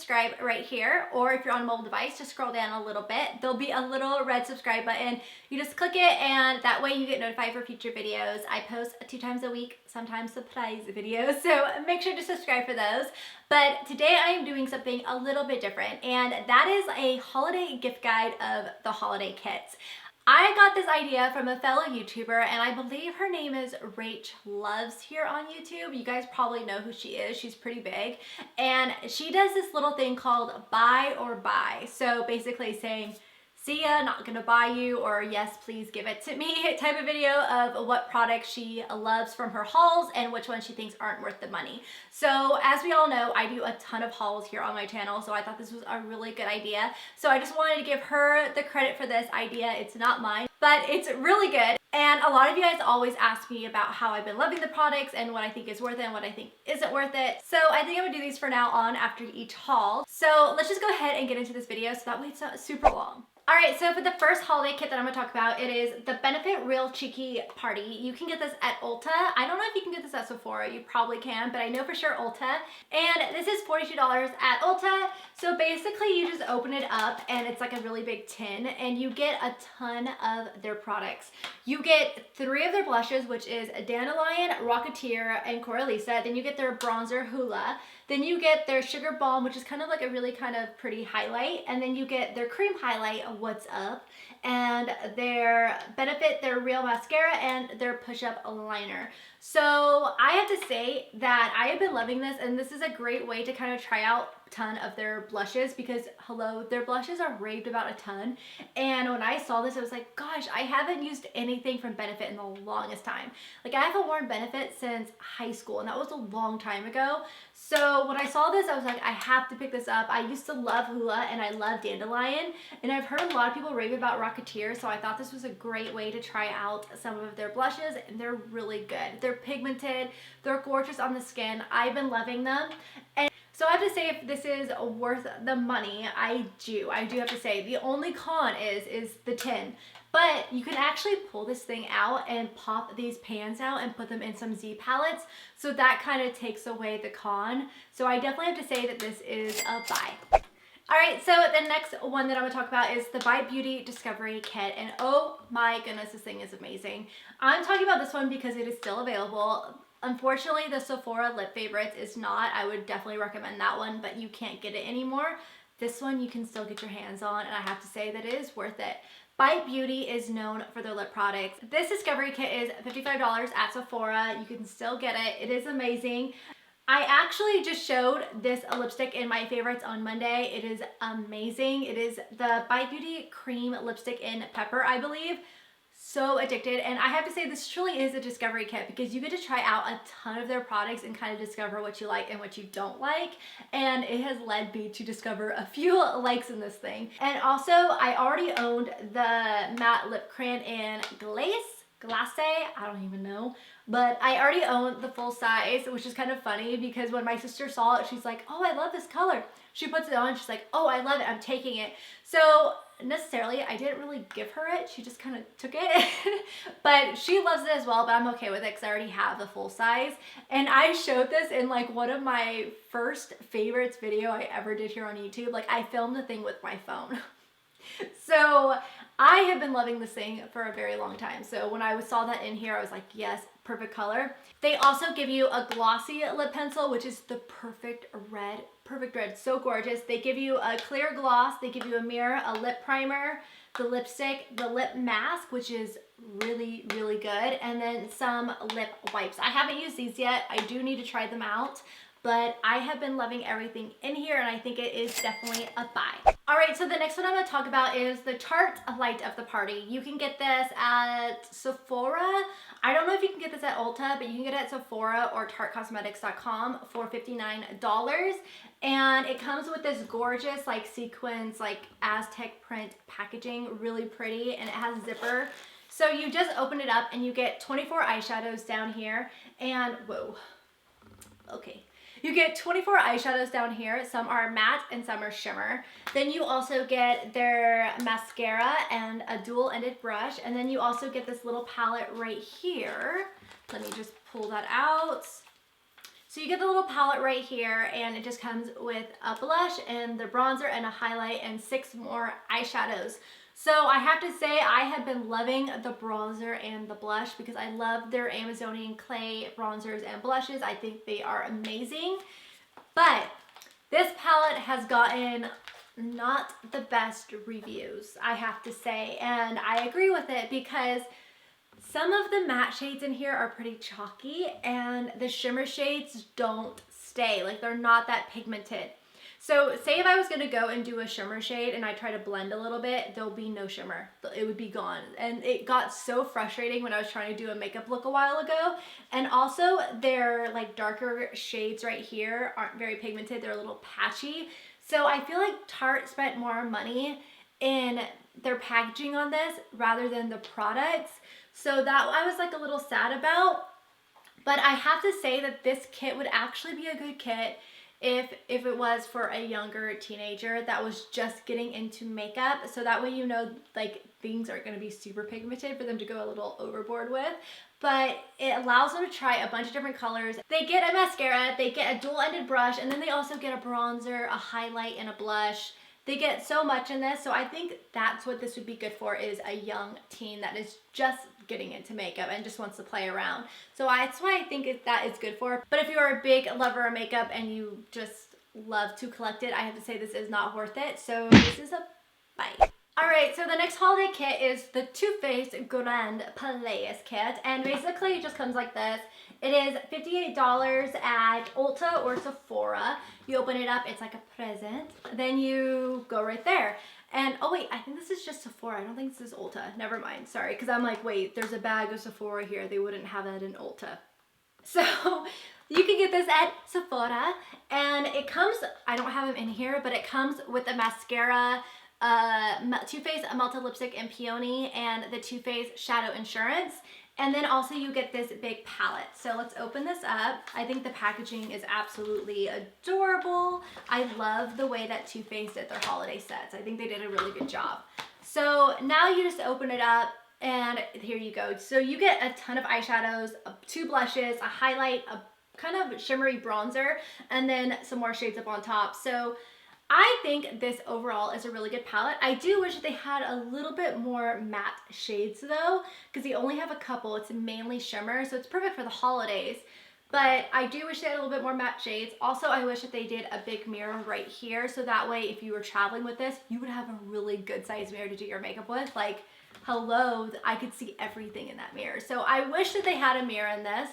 subscribe right here, or if you're on a mobile device, just scroll down a little bit. There'll be a little red subscribe button. You just click it, and that way you get notified for future videos. I post 2 times a week, sometimes surprise videos, so make sure to subscribe for those. But today I am doing something a little bit different, and that is a holiday gift guide of the holiday kits. I got this idea from a fellow YouTuber, and I believe her name is Rach Loves here on YouTube. You guys probably know who she is. She's pretty big. And she does this little thing called buy or buy. So basically saying, see ya, not gonna buy you, or yes, please give it to me type of video of what products she loves from her hauls and which ones she thinks aren't worth the money. So as we all know, I do a ton of hauls here on my channel, so I thought this was a really good idea. So I just wanted to give her the credit for this idea. It's not mine, but it's really good. And a lot of you guys always ask me about how I've been loving the products and what I think is worth it and what I think isn't worth it. So I think I'm gonna do these for now on after each haul. So let's just go ahead and get into this video so that way it's not super long. Alright, so for the first holiday kit that I'm going to talk about, it is the Benefit Real Cheeky Party. You can get this at Ulta. I don't know if you can get this at Sephora. You probably can, but I know for sure Ulta. And this is $42 at Ulta. So basically you just open it up and it's like a really big tin and you get a ton of their products. You get 3 of their blushes, which is Dandelion, Rocketeer, and Coralisa. Then you get their bronzer Hula. Then you get their Sugar Balm, which is kind of like a really kind of pretty highlight. And then you get their cream highlight, What's Up, and their Benefit, their Real Mascara, and their Push-Up Liner. So I have to say that I have been loving this, and this is a great way to kind of try out a ton of their blushes because, hello, their blushes are raved about a ton. And when I saw this, I was like, gosh, I haven't used anything from Benefit in the longest time. Like, I haven't worn Benefit since high school, and that was a long time ago. So when I saw this, I was like, I have to pick this up. I used to love Hula, and I love Dandelion, and I've heard a lot of people rave about Rocketeer, so I thought this was a great way to try out some of their blushes, and they're really good. They're pigmented, they're gorgeous on the skin. I've been loving them. And so I have to say, if this is worth the money, I do have to say. The only con is the tin. But you can actually pull this thing out and pop these pans out and put them in some Z palettes. So that kind of takes away the con. So I definitely have to say that this is a buy. Alright, so the next one that I'm going to talk about is the By Beauty Discovery Kit, and oh my goodness, this thing is amazing. I'm talking about this one because it is still available. Unfortunately, the Sephora Lip Favorites is not. I would definitely recommend that one, but you can't get it anymore. This one you can still get your hands on, and I have to say that it is worth it. Bite Beauty is known for their lip products. This discovery kit is $55 at Sephora. You can still get it. It is amazing. I actually just showed this lipstick in my favorites on Monday. It is amazing. It is the Bite Beauty Cream Lipstick in Pepper, I believe. So addicted, and I have to say this truly is a discovery kit because you get to try out a ton of their products and kind of discover what you like and what you don't like, and it has led me to discover a few likes in this thing. And also, I already owned the matte lip crayon in Glace, I don't even know, but I already owned the full size, which is kind of funny because when my sister saw it, she's like, oh, I love this color. She puts it on, she's like, oh, I love it, I'm taking it. So necessarily, I didn't really give her it, she just kind of took it, but she loves it as well, but I'm okay with it because I already have the full size. And I showed this in like one of my first favorites video I ever did here on YouTube. Like, I filmed the thing with my phone. So I have been loving this thing for a very long time. So when I saw that in here, I was like, yes, perfect color. They also give you a glossy lip pencil, which is the perfect red, so gorgeous. They give you a clear gloss, they give you a mirror, a lip primer, the lipstick, the lip mask, which is really, really good, and then some lip wipes. I haven't used these yet. I do need to try them out, but I have been loving everything in here, and I think it is definitely a buy. Alright, so the next one I'm going to talk about is the Tarte Light of the Party. You can get this at Sephora. I don't know if you can get this at Ulta, but you can get it at Sephora or TarteCosmetics.com for $59. And it comes with this gorgeous like sequins, like Aztec print packaging, really pretty, and it has a zipper. So you just open it up and you get 24 eyeshadows down here, and whoa, okay. You get 24 eyeshadows down here. Some are matte and some are shimmer. Then you also get their mascara and a dual-ended brush. And then you also get this little palette right here. Let me just pull that out. So So you get the little palette right here, and it just comes with a blush and the bronzer and a highlight and 6 more eyeshadows. So I have to say I have been loving the bronzer and the blush because I love their Amazonian clay bronzers and blushes. I think they are amazing. But this palette has gotten not the best reviews, I have to say. And I agree with it because some of the matte shades in here are pretty chalky and the shimmer shades don't stay. Like, they're not that pigmented. So say if I was going to go and do a shimmer shade and I try to blend a little bit, there'll be no shimmer. It would be gone. And it got so frustrating when I was trying to do a makeup look a while ago. And also their like darker shades right here aren't very pigmented. They're a little patchy. So I feel like Tarte spent more money in their packaging on this rather than the products. So that I was like a little sad about. But I have to say that this kit would actually be a good kit if it was for a younger teenager that was just getting into makeup. So that way, you know, like things aren't going to be super pigmented for them to go a little overboard with. But it allows them to try a bunch of different colors. They get a mascara, they get a dual-ended brush, and then they also get a bronzer, a highlight, and a blush. They get so much in this, so I think that's what this would be good for, is a young teen that is just getting into makeup and just wants to play around. So that's why I think that is good for. But if you're a big lover of makeup and you just love to collect it, I have to say this is not worth it. So this is a bye. Alright, so the next holiday kit is the Too Faced Grand Palais kit, and basically it just comes like this. It is $58 at Ulta or Sephora. You open it up, it's like a present. Then you go right there. And, oh wait, I think this is just Sephora. I don't think this is Ulta. Never mind, sorry, because I'm like, wait, there's a bag of Sephora here. They wouldn't have that in Ulta. So you can get this at Sephora, and it comes, I don't have them in here, but it comes with a mascara, Too Faced Melted Lipstick and Peony, and the Too Faced Shadow Insurance. And then also you get this big palette. So let's open this up. I think the packaging is absolutely adorable. I love the way that Too Faced did their holiday sets. I think they did a really good job. So now you just open it up and here you go. So you get a ton of eyeshadows, 2 blushes, a highlight, a kind of shimmery bronzer, and then some more shades up on top. So I think this overall is a really good palette. I do wish they had a little bit more matte shades though, because they only have a couple. It's mainly shimmer, so it's perfect for the holidays. But I do wish they had a little bit more matte shades. Also, I wish that they did a big mirror right here, so that way if you were traveling with this, you would have a really good size mirror to do your makeup with. Like, hello, I could see everything in that mirror. So I wish that they had a mirror in this,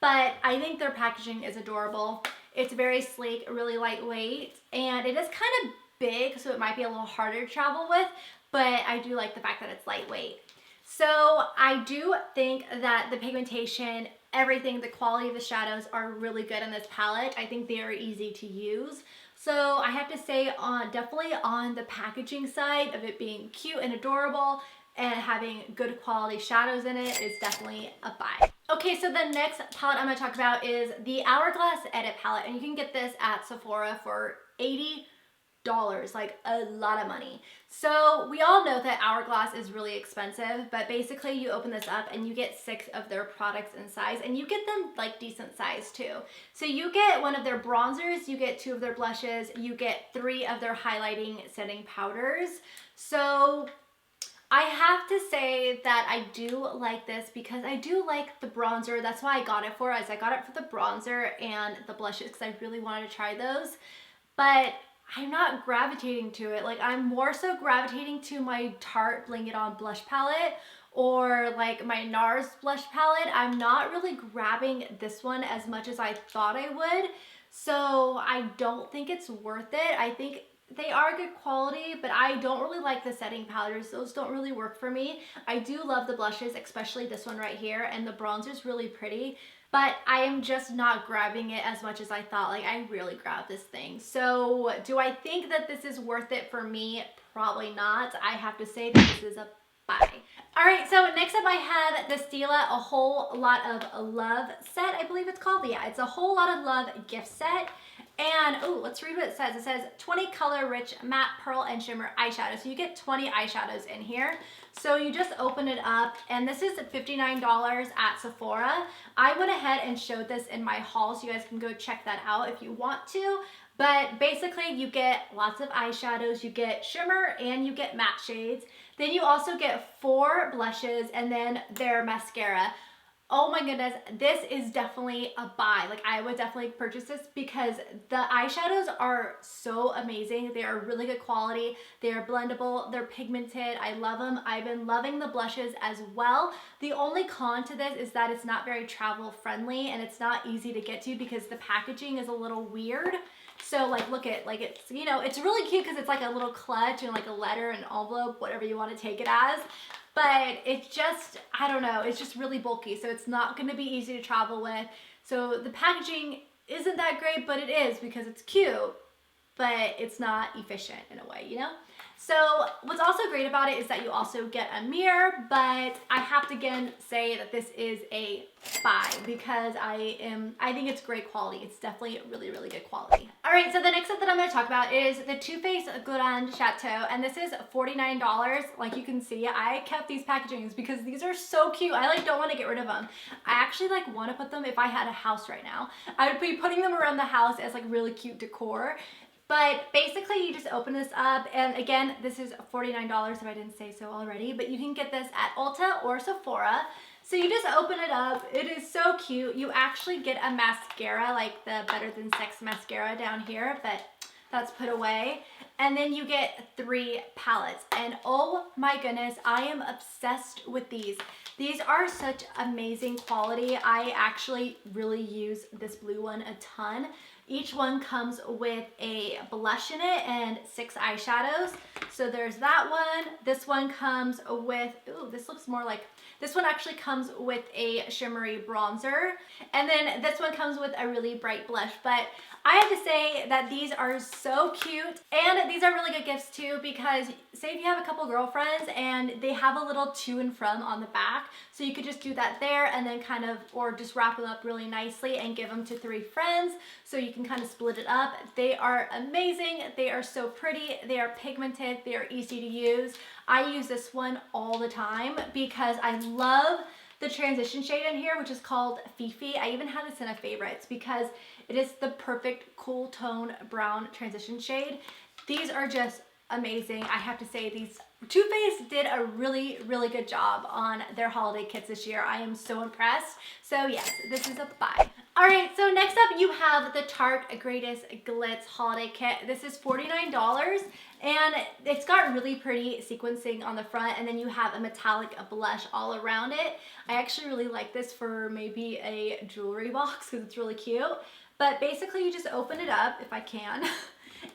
but I think their packaging is adorable. It's very sleek, really lightweight, and it is kind of big, so it might be a little harder to travel with, but I do like the fact that it's lightweight. So I do think that the pigmentation, everything, the quality of the shadows are really good in this palette. I think they are easy to use. So I have to say, definitely on the packaging side of it being cute and adorable and having good quality shadows in it, is definitely a buy. Okay, so the next palette I'm going to talk about is the Hourglass Edit palette, and you can get this at Sephora for $80, like a lot of money. So we all know that Hourglass is really expensive, but basically you open this up and you get 6 of their products in size, and you get them like decent size too. So you get 1 of their bronzers, you get 2 of their blushes, you get 3 of their highlighting setting powders. So I have to say that I do like this because I do like the bronzer. That's why I got it for, as I got it for the bronzer and the blushes because I really wanted to try those. But I'm not gravitating to it. Like, I'm more so gravitating to my Tarte Bling It On blush palette or like my NARS blush palette. I'm not really grabbing this one as much as I thought I would. So I don't think it's worth it. I think they are good quality, but I don't really like the setting powders. Those don't really work for me. I do love the blushes, especially this one right here, and the bronzer's really pretty, but I am just not grabbing it as much as I thought. Like, I really grabbed this thing. So do I think that this is worth it for me? Probably not. I have to say that this is a buy. Alright, so next up I have the STILA A Whole Lot of Love set, I believe it's called. Yeah, it's a Whole Lot of Love gift set. And oh, let's read what it says. It says 20 color rich matte pearl and shimmer eyeshadow. So you get 20 eyeshadows in here. So you just open it up, and this is $59 at Sephora. I went ahead and showed this in my haul, so you guys can go check that out if you want to. But basically you get lots of eyeshadows, you get shimmer, and you get matte shades. Then you also get 4 blushes and then their mascara. Oh my goodness, this is definitely a buy. Like, I would definitely purchase this because the eyeshadows are so amazing. They are really good quality. They are blendable. They're pigmented. I love them. I've been loving the blushes as well. The only con to this is that it's not very travel friendly and it's not easy to get to because the packaging is a little weird. So like, look at, like, it's, you know, it's really cute because it's like a little clutch and like a letter, an envelope, whatever you want to take it as. But it's just, I don't know, it's just really bulky. So it's not going to be easy to travel with. So the packaging isn't that great, but it is because it's cute, but it's not efficient in a way, you know? So what's also great about it is that you also get a mirror, but I have to again say that this is a buy because I think it's great quality. It's definitely really, really good quality. All right, so the next set that I'm going to talk about is the Too Faced Grand Chateau, and this is $49. Like you can see, I kept these packagings because these are so cute. I like don't want to get rid of them. I actually like want to put them if I had a house right now. I would be putting them around the house as like really cute decor. But basically you just open this up, and again, this is $49 if I didn't say so already, but you can get this at Ulta or Sephora. So you just open it up. It is so cute. You actually get a mascara, like the Better Than Sex mascara down here, but that's put away. And then you get 3 palettes. And oh my goodness, I am obsessed with these. These are such amazing quality. I actually really use this blue one a ton. Each one comes with a blush in it and 6 eyeshadows. So there's that one. This one comes with, ooh, this looks more like, this one actually comes with a shimmery bronzer. And then this one comes with a really bright blush. But I have to say that these are so cute, and these are really good gifts too, because say if you have a couple girlfriends and they have a little to and from on the back, so you could just do that there and then kind of, or just wrap them up really nicely and give them to 3 friends so you can kind of split it up. They are amazing. They are so pretty. They are pigmented. They are easy to use. I use this one all the time because I love the transition shade in here, which is called Fifi. I even have this in a favorites because it is the perfect cool tone brown transition shade. These are just amazing. I have to say, these Too Faced did a really, really good job on their holiday kits this year. I am so impressed. So yes, this is a buy. All right, so next up you have the Tarte Greatest Glitz Holiday Kit. This is $49, and it's got really pretty sequencing on the front, and then you have a metallic blush all around it. I actually really like this for maybe a jewelry box because it's really cute. But basically you just open it up, if I can,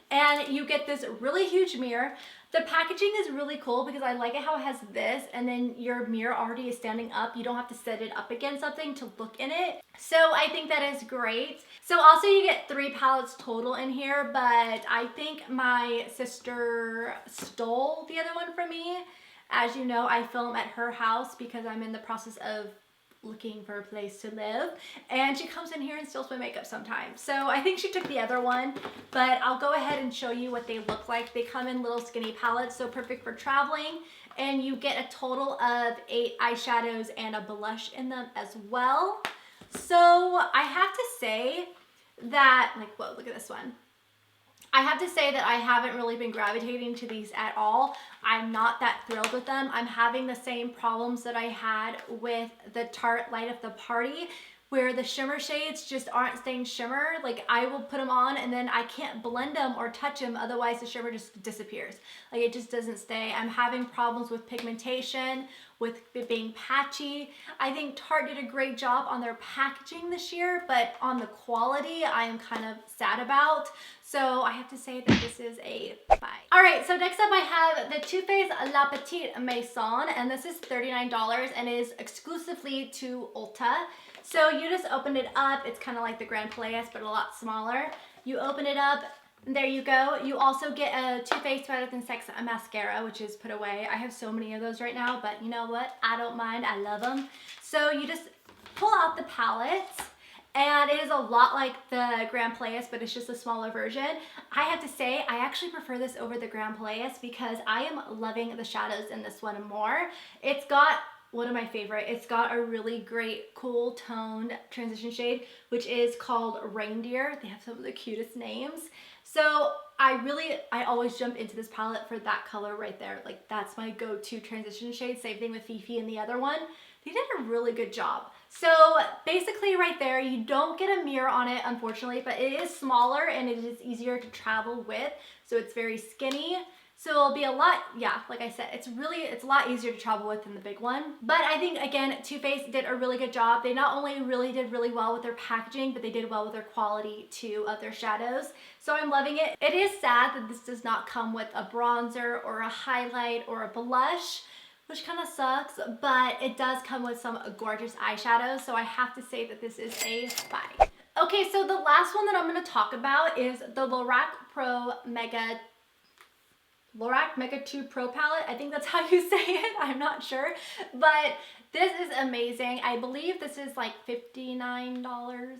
and you get this really huge mirror. The packaging is really cool because I like it how it has this, and then your mirror already is standing up. You don't have to set it up against something to look in it. So I think that is great. So also you get 3 palettes total in here, but I think my sister stole the other one from me. As you know, I film at her house because I'm in the process of looking for a place to live, and she comes in here and steals my makeup sometimes. So I think she took the other one, but I'll go ahead and show you what they look like. They come in little skinny palettes, so perfect for traveling, and you get a total of 8 eyeshadows and a blush in them as well. So I have to say that, like, whoa, look at this one. I have to say that I haven't really been gravitating to these at all. I'm not that thrilled with them. I'm having the same problems that I had with the Tarte Light Up the Party, where the shimmer shades just aren't staying shimmer. Like, I will put them on and then I can't blend them or touch them, otherwise the shimmer just disappears. Like, it just doesn't stay. I'm having problems with pigmentation, with it being patchy. I think Tarte did a great job on their packaging this year, but on the quality I am kind of sad about. So I have to say that this is a buy. All right, so next up I have the Too Faced La Petite Maison, and this is $39 and is exclusively to Ulta. So you just open it up. It's kind of like the Grand Palais, but a lot smaller. You open it up, and there you go. You also get a Too Faced Better Than Sex mascara, which is put away. I have so many of those right now, but you know what? I don't mind. I love them. So you just pull out the palettes, and it is a lot like the Grand Palais, but it's just a smaller version. I have to say, I actually prefer this over the Grand Palais because I am loving the shadows in this one more. It's got one of my favorite. It's got a really great cool toned transition shade, which is called Reindeer. They have some of the cutest names. So I always jump into this palette for that color right there. Like that's my go-to transition shade. Same thing with Fifi and the other one. They did a really good job. So basically right there, you don't get a mirror on it, unfortunately, but it is smaller and it is easier to travel with. So it's very skinny. So it'll be a lot, yeah, like I said, it's a lot easier to travel with than the big one. But I think, again, Too Faced did a really good job. They not only really did really well with their packaging, but they did well with their quality too of their shadows. So I'm loving it. It is sad that this does not come with a bronzer or a highlight or a blush, which kind of sucks, but it does come with some gorgeous eyeshadows. So I have to say that this is a buy. Okay, so the last one that I'm gonna talk about is the LORAC Mega 2 Pro palette. I think that's how you say it. I'm not sure. But this is amazing. I believe this is like $59.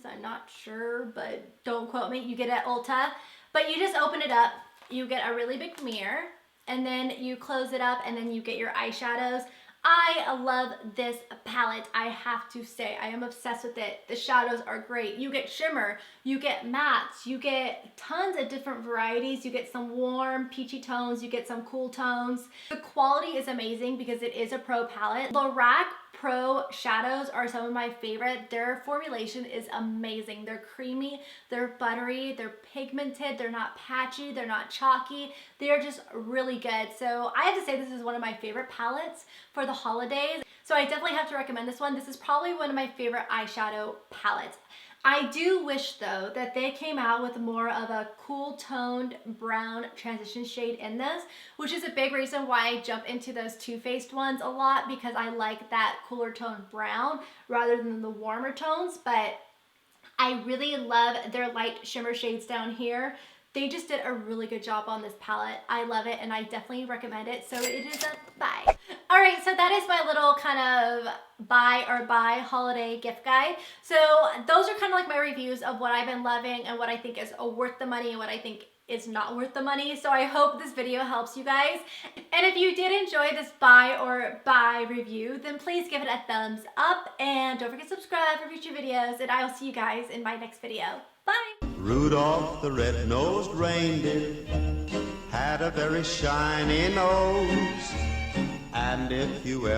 I'm not sure, but don't quote me. You get it at Ulta. But you just open it up. You get a really big mirror. And then you close it up and then you get your eyeshadows. I love this palette, I have to say. I am obsessed with it. The shadows are great. You get shimmer, you get mattes, you get tons of different varieties. You get some warm, peachy tones, you get some cool tones. The quality is amazing because it is a pro palette. LORAC Pro shadows are some of my favorite. Their formulation is amazing. They're creamy, they're buttery, they're pigmented, they're not patchy, they're not chalky. They're just really good. So I have to say this is one of my favorite palettes for the holidays. So I definitely have to recommend this one. This is probably one of my favorite eyeshadow palettes. I do wish though that they came out with more of a cool toned brown transition shade in this, which is a big reason why I jump into those Too Faced ones a lot, because I like that cooler toned brown rather than the warmer tones. But I really love their light shimmer shades down here. They just did a really good job on this palette. I love it and I definitely recommend it. So it is a buy. All right, so that is my little kind of buy holiday gift guide. So those are kind of like my reviews of what I've been loving and what I think is worth the money and what I think is not worth the money. So I hope this video helps you guys. And if you did enjoy this buy review, then please give it a thumbs up and don't forget to subscribe for future videos, and I'll see you guys in my next video. Bye! Rudolph the red-nosed reindeer had a very shiny nose, and if you ever